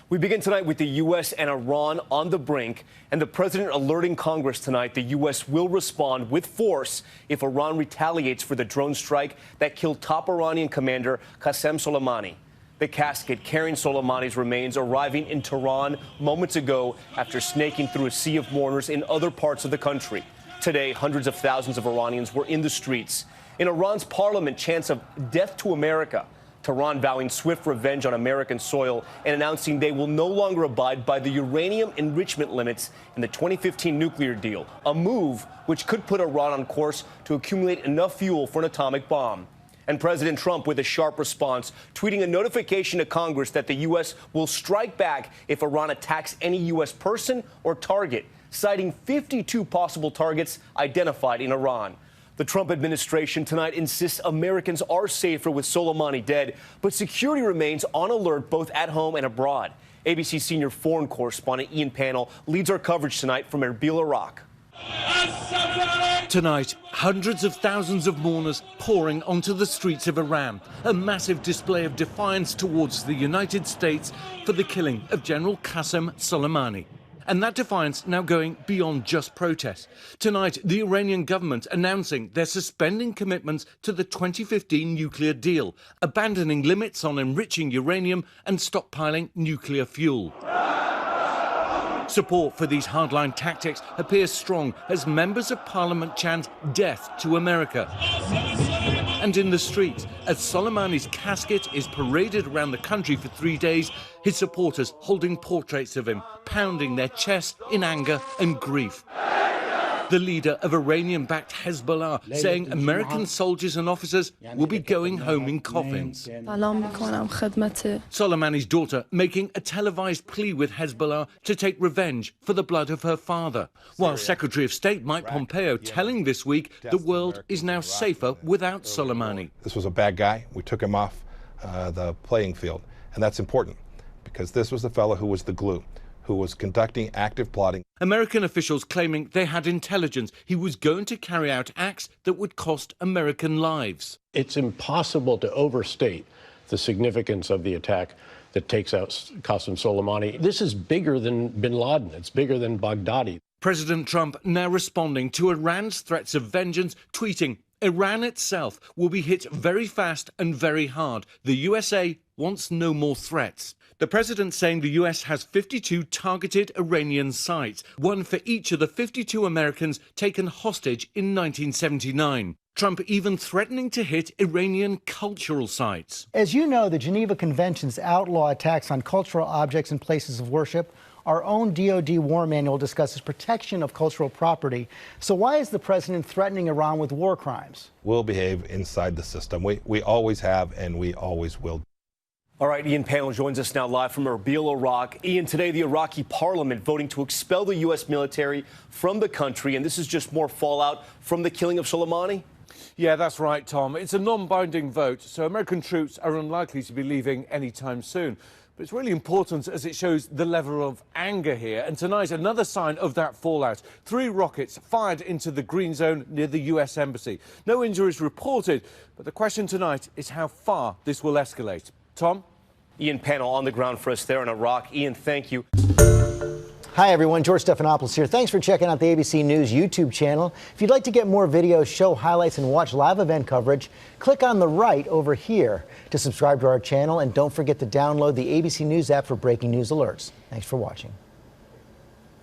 We begin tonight with the U.S. and Iran on the brink, and the president alerting Congress tonight the U.S. will respond with force if Iran retaliates for the drone strike that killed top Iranian commander Qasem Soleimani. The casket carrying Soleimani's remains arriving in Tehran moments ago after snaking through a sea of mourners in other parts of the country. Today, hundreds of thousands of Iranians were in the streets. In Iran's parliament, chants of death to America. Tehran vowing swift revenge on American soil and announcing they will no longer abide by the uranium enrichment limits in the 2015 nuclear deal, a move which could put Iran on course to accumulate enough fuel for an atomic bomb. And President Trump with a sharp response, tweeting a notification to Congress that the U.S. will strike back if Iran attacks any U.S. person or target, citing 52 possible targets identified in Iran. The Trump administration tonight insists Americans are safer with Soleimani dead, but security remains on alert both at home and abroad. ABC senior foreign correspondent Ian Pannell leads our coverage tonight from Erbil, Iraq. Tonight, hundreds of thousands of mourners pouring onto the streets of Iran, a massive display of defiance towards the United States for the killing of General Qasem Soleimani. And that defiance now going beyond just protest. Tonight, the Iranian government announcing they're suspending commitments to the 2015 nuclear deal, abandoning limits on enriching uranium and stockpiling nuclear fuel. Support for these hardline tactics appears strong as members of parliament chant death to America. And in the streets, as Soleimani's casket is paraded around the country for 3 days, his supporters holding portraits of him, pounding their chest in anger and grief. The leader of Iranian-backed Hezbollah saying American soldiers and officers will be going home in coffins. Soleimani's daughter making a televised plea with Hezbollah to take revenge for the blood of her father, while Secretary of State Mike Pompeo telling this week the world is now safer without Soleimani. This was a bad guy. We took him off the playing field, and that's important because this was the fellow who was the glue, who was conducting active plotting. American officials claiming they had intelligence he was going to carry out acts that would cost American lives. It's impossible to overstate the significance of the attack that takes out Qasem Soleimani. This is bigger than bin Laden. It's bigger than Baghdadi. President Trump now responding to Iran's threats of vengeance, tweeting, Iran itself will be hit very fast and very hard. The USA wants no more threats. The president saying the US has 52 targeted Iranian sites, one for each of the 52 Americans taken hostage in 1979. Trump even threatening to hit Iranian cultural sites. As you know, the Geneva Conventions outlaw attacks on cultural objects and places of worship. Our own DoD war manual discusses protection of cultural property. So why is the president threatening Iran with war crimes? We'll behave inside the system. We always have and we always will. All right, Ian Pannell joins us now live from Erbil, Iraq. Ian, today the Iraqi parliament voting to expel the U.S. military from the country, and this is just more fallout from the killing of Soleimani? Yeah, that's right, Tom. It's a non-binding vote, so American troops are unlikely to be leaving anytime soon. But it's really important as it shows the level of anger here. And tonight, another sign of that fallout. 3 rockets fired into the green zone near the U.S. Embassy. No injuries reported, but the question tonight is how far this will escalate. Tom? Ian Pannell on the ground for us there in Iraq. Ian, thank you. Hi, everyone. George Stephanopoulos here. Thanks for checking out the ABC News YouTube channel. If you'd like to get more videos, show highlights, and watch live event coverage, click on the right over here to subscribe to our channel. And don't forget to download the ABC News app for breaking news alerts. Thanks for watching.